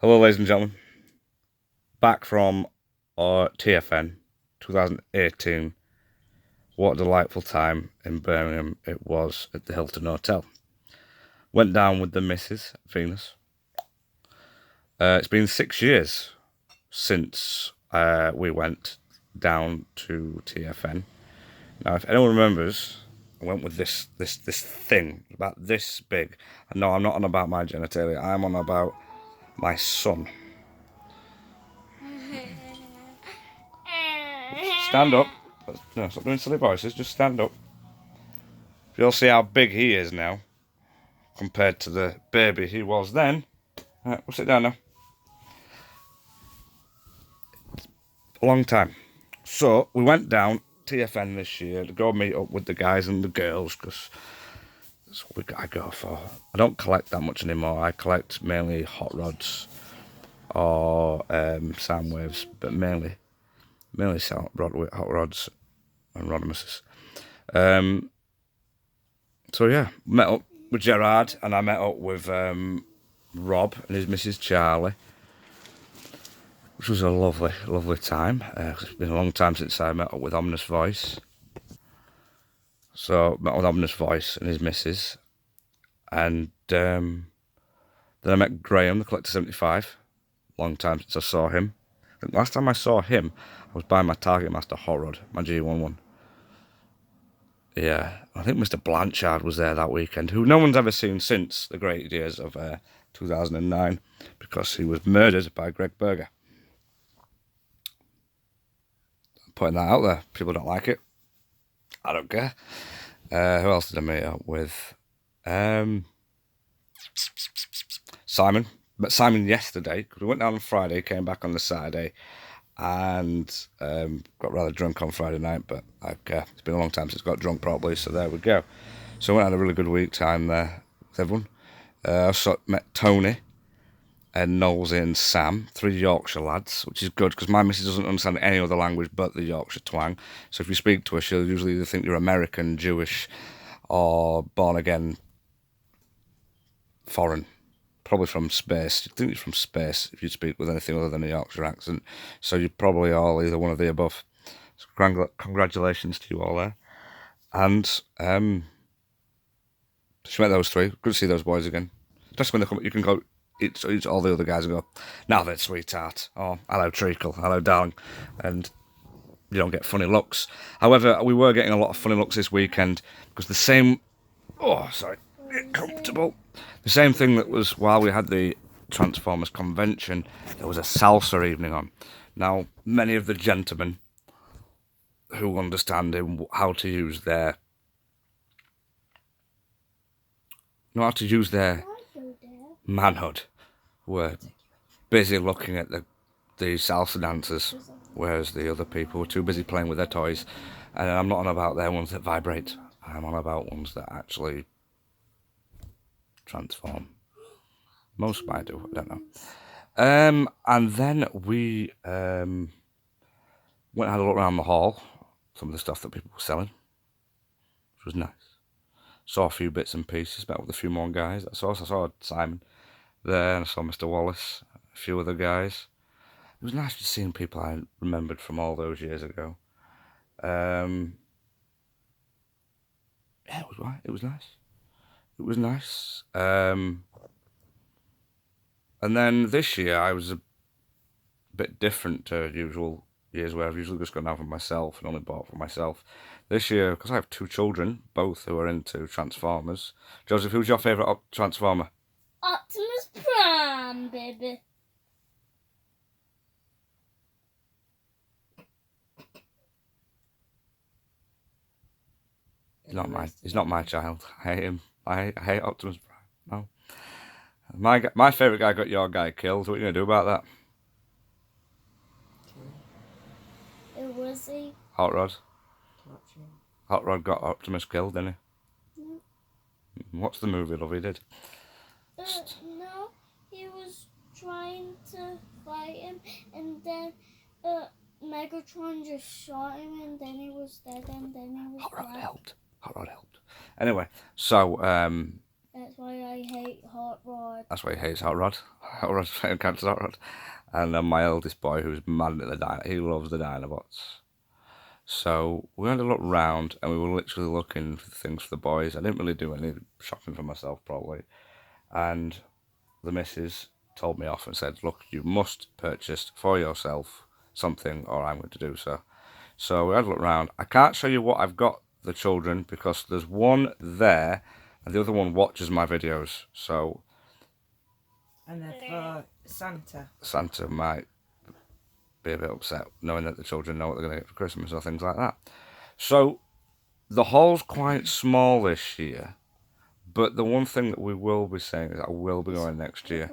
Hello, ladies and gentlemen. Back from our TFN 2018. What a delightful time in Birmingham it was at the Hilton Hotel. Went down with the Mrs. Venus. It's been 6 years since we went down to TFN. Now, if anyone remembers, I went with this thing about this big. And no, I'm not on about my genitalia. I'm on about my son. Stand up. No, stop doing silly voices. Just stand up. You'll see how big he is now compared to the baby he was then. Right, we'll sit down now. A long time. So we went down TFN this year to go meet up with the guys and the girls because that's what I go for. I don't collect that much anymore. I collect mainly hot rods or sound waves, but mainly hot rods and Rodimuses. So yeah, met up with Gerard and I met up with Rob and his Mrs. Charlie, which was a lovely time. It's been a long time since I met up with Ominous Voice. So met with Ominous Voice and his missus, and then I met Graham, the Collector 75. Long time since I saw him. I think last time I saw him, I was buying my Target Master hot rod, my G11. Yeah, I think Mr. Blanchard was there that weekend, who no one's ever seen since the great years of 2009, because he was murdered by Greg Berger. Putting that out there. People don't like it. I don't care. Who else did I meet up with? Simon. But Simon yesterday, because we went down on Friday, came back on the Saturday, and got rather drunk on Friday night, but it's been a long time since I got drunk properly, so there we go. So we had a really good week time there with everyone. I also met Tony and Knowles and Sam, 3 Yorkshire lads, which is good because my missus doesn't understand any other language but the Yorkshire twang. So if you speak to her, she'll usually either think you're American, Jewish, or born again foreign. Probably from space. You'd think you're from space if you speak with anything other than a Yorkshire accent. So you're probably all either one of the above. So congratulations to you all there. And she met those 3. Good to see those boys again. Especially when they come, you can go. It's all the other guys and go, now then, sweetheart. Oh, hello, treacle. Hello, darling. And you don't get funny looks. However, we were getting a lot of funny looks this weekend because the same. Oh, sorry. Get comfortable. The same thing that was while we had the Transformers convention, there was a salsa evening on. Now, many of the gentlemen who understand how to use their manhood were busy looking at the salsa dancers, whereas the other people were too busy playing with their toys. And I'm not on about their ones that vibrate. I'm on about ones that actually transform. Most might do, I don't know. And then we went and had a look around the hall, some of the stuff that people were selling, which was nice. Saw a few bits and pieces, met with a few more guys. I saw Simon there, and I saw Mr. Wallace, a few other guys. It was nice just seeing people I remembered from all those years ago. Yeah, it was nice. It was nice. And then this year I was a bit different to usual years where I've usually just gone out for myself and only bought for myself. This year, because I have 2 children, both who are into Transformers. Joseph, who's your favourite Transformer? Optimus Prime, baby. He's not my child. I hate him. I hate Optimus Prime. No. My favourite guy got your guy killed. What are you going to do about that? It was a Hot Rod. Hot Rod got Optimus killed, didn't he? Yeah. What's the movie, love, he did? No, he was trying to fight him, and then Megatron just shot him, and then he was dead, and then he was Hot Rod helped. Anyway, so That's why I hate Hot Rod. That's why he hates Hot Rod. Hot Rod's favourite character's Hot Rod. And then my eldest boy, who's mad at the dino, he loves the Dinobots. So we had a look round, and we were literally looking for things for the boys. I didn't really do any shopping for myself, probably. And the missus told me off and said, look, you must purchase for yourself something, or I'm going to do so. So we had a look round. I can't show you what I've got the children, because there's one there, and the other one watches my videos. So... And they're for Santa. Santa might be a bit upset knowing that the children know what they're going to get for Christmas or things like that. So the haul's quite small this year, but the one thing that we will be saying is I will be going next year.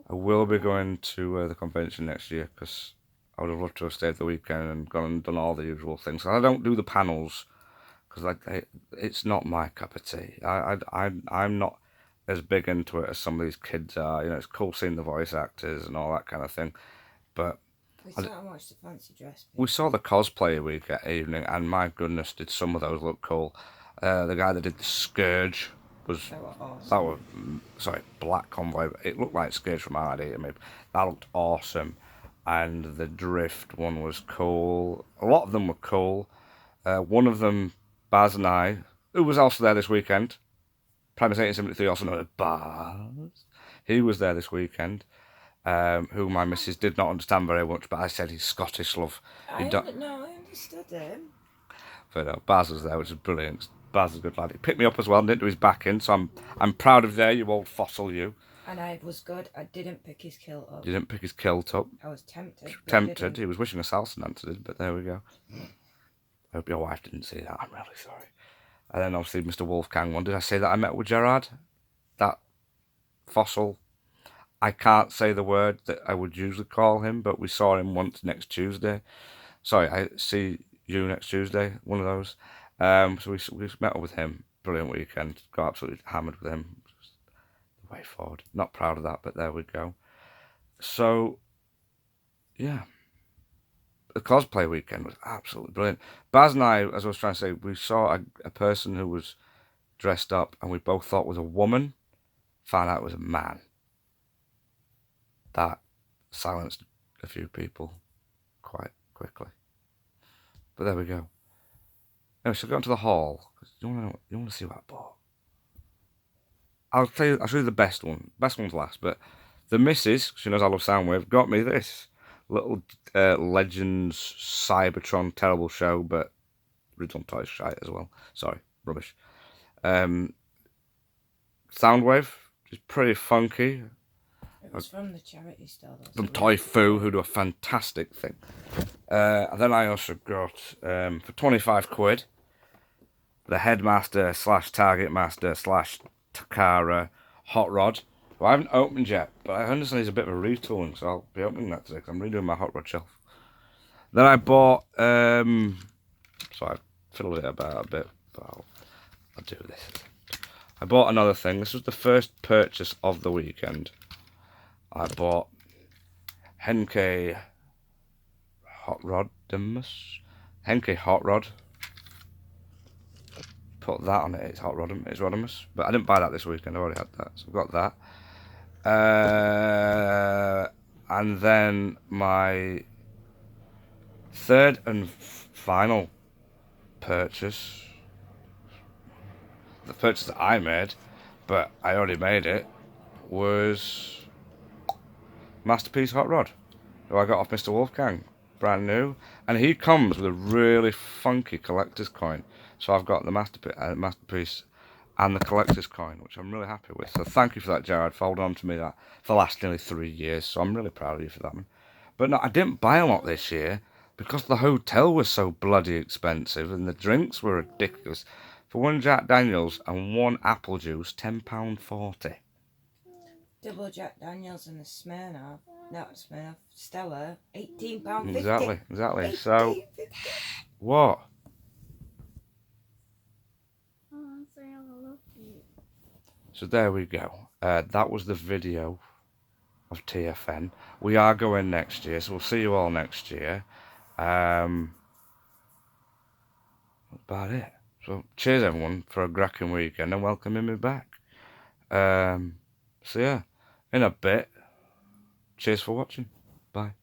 I will be going to the convention next year, because I would have loved to have stayed the weekend and gone and done all the usual things. I don't do the panels because it's not my cup of tea. I'm not as big into it as some of these kids are. You know, it's cool seeing the voice actors and all that kind of thing, but We sat and watched the fancy dress. we saw the cosplay week at evening, and my goodness, did some of those look cool. The guy that did the Scourge was... They were awesome. That was... Sorry, Black Convoy. It looked like Scourge from RD to me. That looked awesome. And the Drift one was cool. A lot of them were cool. One of them, Baz and I, who was also there this weekend, Primus 1873, also known as Baz, he was there this weekend. Who my missus did not understand very much, but I said he's Scottish, love. I understood him. But Baz was there, which is brilliant. Baz is a good lad. He picked me up as well and didn't do his back in, so I'm proud of you old fossil, you. And I was good. I didn't pick his kilt up. You didn't pick his kilt up. I was tempted. Tempted. He was wishing a salsa dancer did, but there we go. I hope your wife didn't see that. I'm really sorry. And then obviously Mr. Wolfgang one. Did I say that I met with Gerard? That fossil. I can't say the word that I would usually call him, but we saw him once next Tuesday. Sorry, I see you next Tuesday, one of those. So we met up with him. Brilliant weekend. Got absolutely hammered with him. Just the way forward. Not proud of that, but there we go. So, yeah. The cosplay weekend was absolutely brilliant. Baz and I, as I was trying to say, we saw a person who was dressed up and we both thought was a woman. Found out it was a man. That silenced a few people quite quickly. But there we go. Anyway, so go into the hall. You want to see what I bought? I'll show you the best one. Best one's last, but the missus, she knows I love Soundwave, got me this little Legends Cybertron terrible show, but original toy shite as well. Sorry, rubbish. Soundwave is pretty funky. It was from the charity store. From Toy Foo, who do a fantastic thing. And then I also got, for 25 quid, the Headmaster / Target Master / Takara Hot Rod, who I haven't opened yet, but I understand he's a bit of a retooling, so I'll be opening that today, because I'm redoing my Hot Rod shelf. Then I bought, so I fiddled it about a bit, but I'll do this. I bought another thing. This was the first purchase of the weekend. I bought Henke Hot Rodimus. Henke Hot Rod. Put that on it. It's Hot Rod. It's Rodimus. But I didn't buy that this weekend. I already had that. So I've got that. And then my third and final purchase. The purchase that I made, but I already made it, was Masterpiece Hot Rod, who I got off Mr. Wolfgang, brand new, and he comes with a really funky collector's coin. So I've got the Masterpiece and the collector's coin, which I'm really happy with. So thank you for that, Jared, for holding on to me that for the last nearly 3 years. So I'm really proud of you for that, man. But no, I didn't buy a lot this year because the hotel was so bloody expensive and the drinks were ridiculous. For one Jack Daniels and one apple juice, £10.40. Double Jack Daniels and the Smirnoff, not Smirnoff, Stella, £18.50. Exactly. So, what? So there we go. That was the video of TFN. We are going next year, so we'll see you all next year. That's about it. So cheers everyone for a cracking weekend and welcoming me back. So yeah, in a bit. Cheers for watching. Bye.